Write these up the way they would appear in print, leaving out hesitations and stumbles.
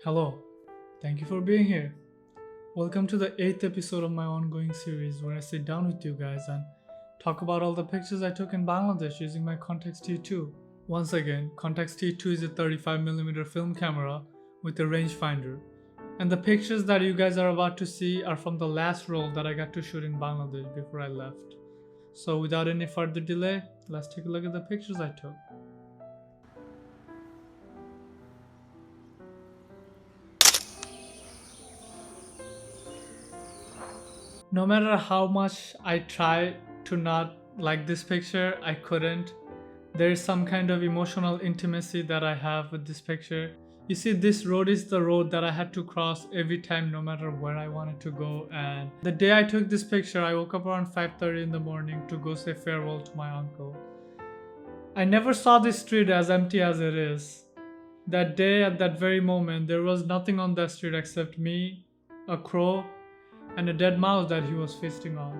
Hello, thank you for being here. Welcome to the 8th episode of my ongoing series where I sit down with you guys and talk about all the pictures I took in Bangladesh using my Contax T2. Once again, Contax T2 is a 35mm film camera with a rangefinder. And the pictures that you guys are about to see are from the last roll that I got to shoot in Bangladesh before I left. So without any further delay, let's take a look at the pictures I took. No matter how much I try to not like this picture, I couldn't. There is some kind of emotional intimacy that I have with this picture. You see, this road is the road that I had to cross every time, no matter where I wanted to go. And the day I took this picture, I woke up around 5:30 in the morning to go say farewell to my uncle. I never saw this street as empty as it is. That day, at that very moment, there was nothing on that street except me, a crow, and a dead mouse that he was feasting on.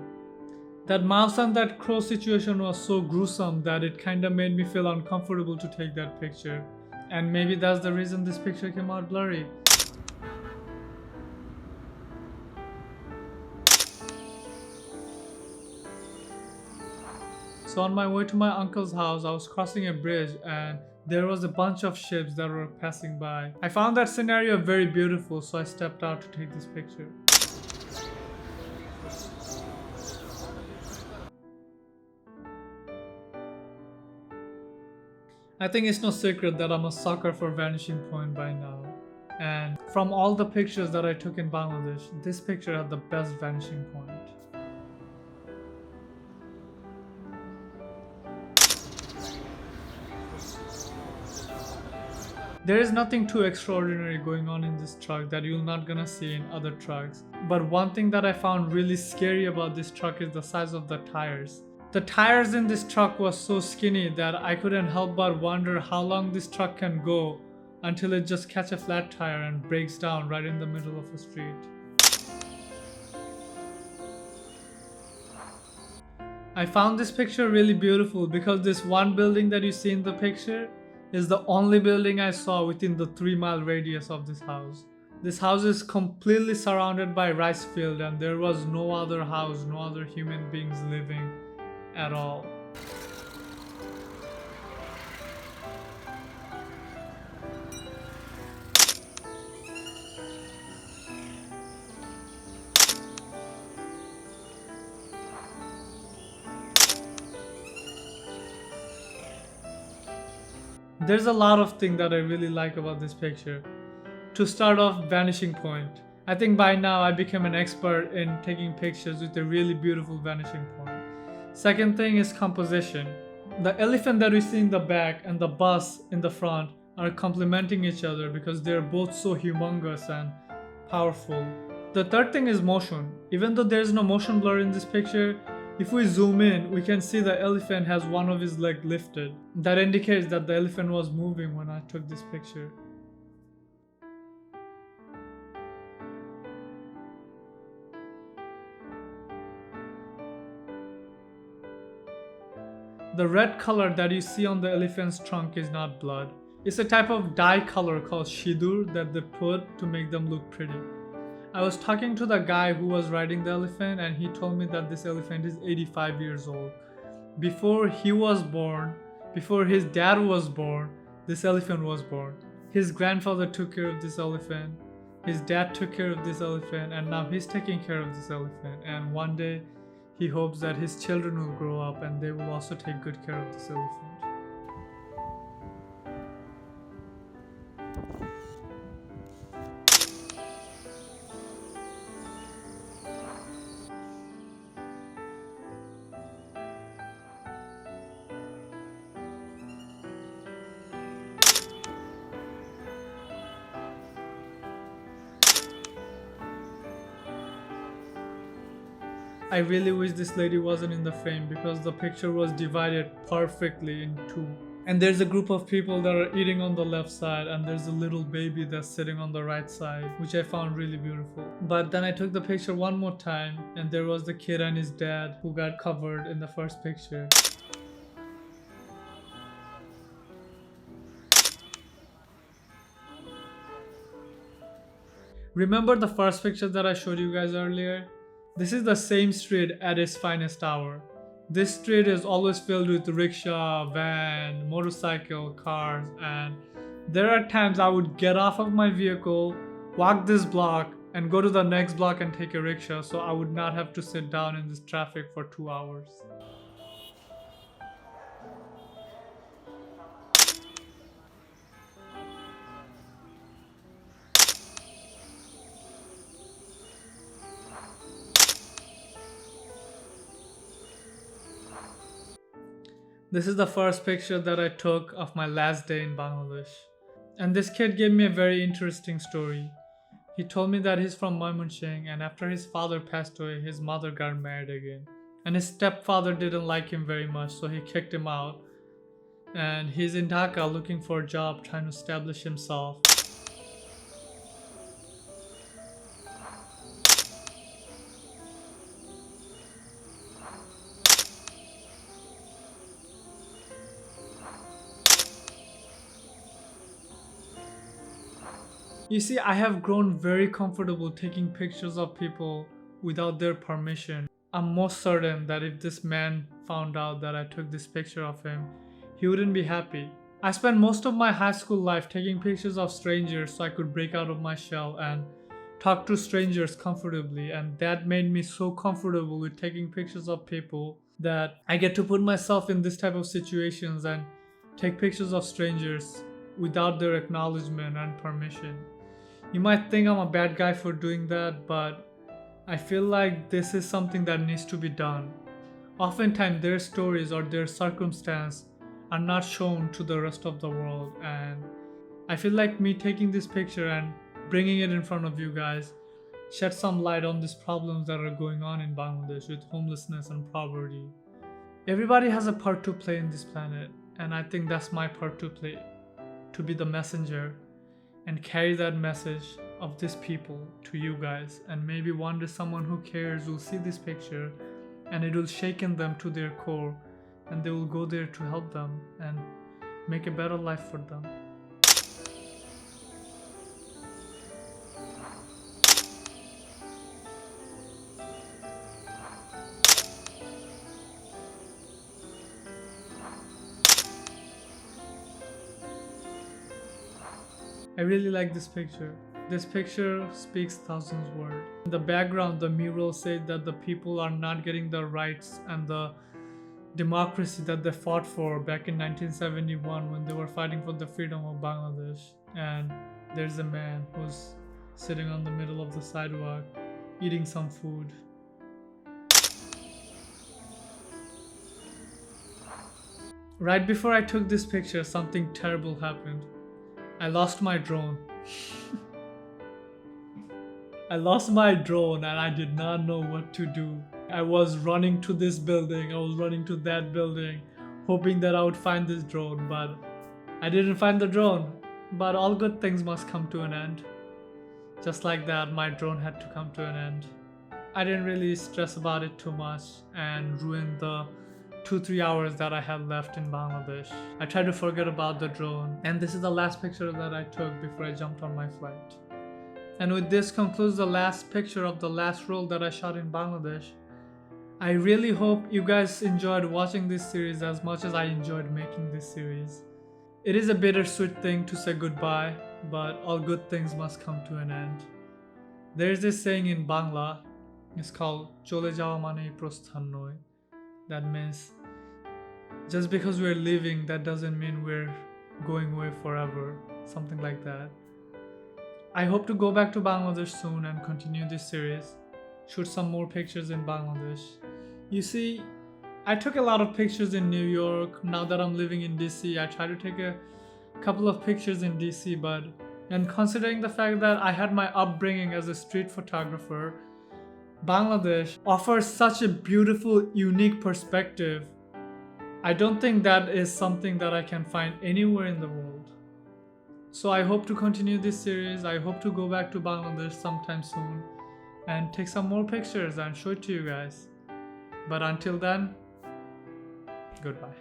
That mouse and that crow situation was so gruesome that it kinda made me feel uncomfortable to take that picture. And maybe that's the reason this picture came out blurry. So on my way to my uncle's house, I was crossing a bridge and there was a bunch of ships that were passing by. I found that scenario very beautiful, so I stepped out to take this picture. I think it's no secret that I'm a sucker for Vanishing Point by now. And from all the pictures that I took in Bangladesh, this picture had the best vanishing point. There is nothing too extraordinary going on in this truck that you're not gonna see in other trucks. But one thing that I found really scary about this truck is the size of the tires. The tires in this truck was so skinny that I couldn't help but wonder how long this truck can go until it just catches a flat tire and breaks down right in the middle of a street. I found this picture really beautiful because this one building that you see in the picture is the only building I saw within the 3-mile radius of this house. This house is completely surrounded by rice field and there was no other house, no other human beings living at all. There's a lot of things that I really like about this picture. To start off, vanishing point. I think by now I became an expert in taking pictures with a really beautiful vanishing point. Second thing is composition. The elephant that we see in the back and the bus in the front are complementing each other because they're both so humongous and powerful. The third thing is motion. Even though there's no motion blur in this picture, if we zoom in, we can see the elephant has one of his legs lifted. That indicates that the elephant was moving when I took this picture. The red color that you see on the elephant's trunk is not blood. It's a type of dye color called shidur that they put to make them look pretty. I was talking to the guy who was riding the elephant and he told me that this elephant is 85 years old. Before he was born, before his dad was born, this elephant was born. His grandfather took care of this elephant, his dad took care of this elephant, and now he's taking care of this elephant. And one day, he hopes that his children will grow up and they will also take good care of this elephant. I really wish this lady wasn't in the frame because the picture was divided perfectly in two. And there's a group of people that are eating on the left side and there's a little baby that's sitting on the right side, which I found really beautiful. But then I took the picture one more time and there was the kid and his dad who got covered in the first picture. Remember the first picture that I showed you guys earlier? This is the same street at its finest hour. This street is always filled with rickshaw, van, motorcycle, cars, and there are times I would get off of my vehicle, walk this block, and go to the next block and take a rickshaw so I would not have to sit down in this traffic for 2 hours. This is the first picture that I took of my last day in Bangladesh. And this kid gave me a very interesting story. He told me that he's from Mymensingh, and after his father passed away, his mother got married again. And his stepfather didn't like him very much, so he kicked him out. And he's in Dhaka looking for a job, trying to establish himself. You see, I have grown very comfortable taking pictures of people without their permission. I'm most certain that if this man found out that I took this picture of him, he wouldn't be happy. I spent most of my high school life taking pictures of strangers so I could break out of my shell and talk to strangers comfortably, and that made me so comfortable with taking pictures of people that I get to put myself in this type of situations and take pictures of strangers without their acknowledgement and permission. You might think I'm a bad guy for doing that, but I feel like this is something that needs to be done. Oftentimes their stories or their circumstance are not shown to the rest of the world, and I feel like me taking this picture and bringing it in front of you guys shed some light on these problems that are going on in Bangladesh with homelessness and poverty. Everybody has a part to play in this planet, and I think that's my part to play, to be the messenger and carry that message of these people to you guys. And maybe one day someone who cares will see this picture and it will shaken them to their core, and they will go there to help them and make a better life for them. I really like this picture. This picture speaks thousands words. In the background, the mural said that the people are not getting the rights and the democracy that they fought for back in 1971 when they were fighting for the freedom of Bangladesh. And there's a man who's sitting on the middle of the sidewalk eating some food. Right before I took this picture, something terrible happened. I lost my drone. I lost my drone and I did not know what to do. I was running to this building, I was running to that building, hoping that I would find this drone, but I didn't find the drone. But all good things must come to an end. Just like that, my drone had to come to an end. I didn't really stress about it too much and ruin the 2-3 hours that I had left in Bangladesh. I tried to forget about the drone, and this is the last picture that I took before I jumped on my flight. And with this concludes the last picture of the last role that I shot in Bangladesh. I really hope you guys enjoyed watching this series as much as I enjoyed making this series. It is a bittersweet thing to say goodbye, but all good things must come to an end. There's this saying in Bangla, it's called Chole jawa mane prosthan noy. That means just because we're leaving, that doesn't mean we're going away forever. Something like that. I hope to go back to Bangladesh soon and continue this series. Shoot some more pictures in Bangladesh. You see, I took a lot of pictures in New York. Now that I'm living in DC, I try to take a couple of pictures in DC, and considering the fact that I had my upbringing as a street photographer, Bangladesh offers such a beautiful, unique perspective. I don't think that is something that I can find anywhere in the world. So I hope to continue this series. I hope to go back to Bangladesh sometime soon and take some more pictures and show it to you guys. But until then, goodbye.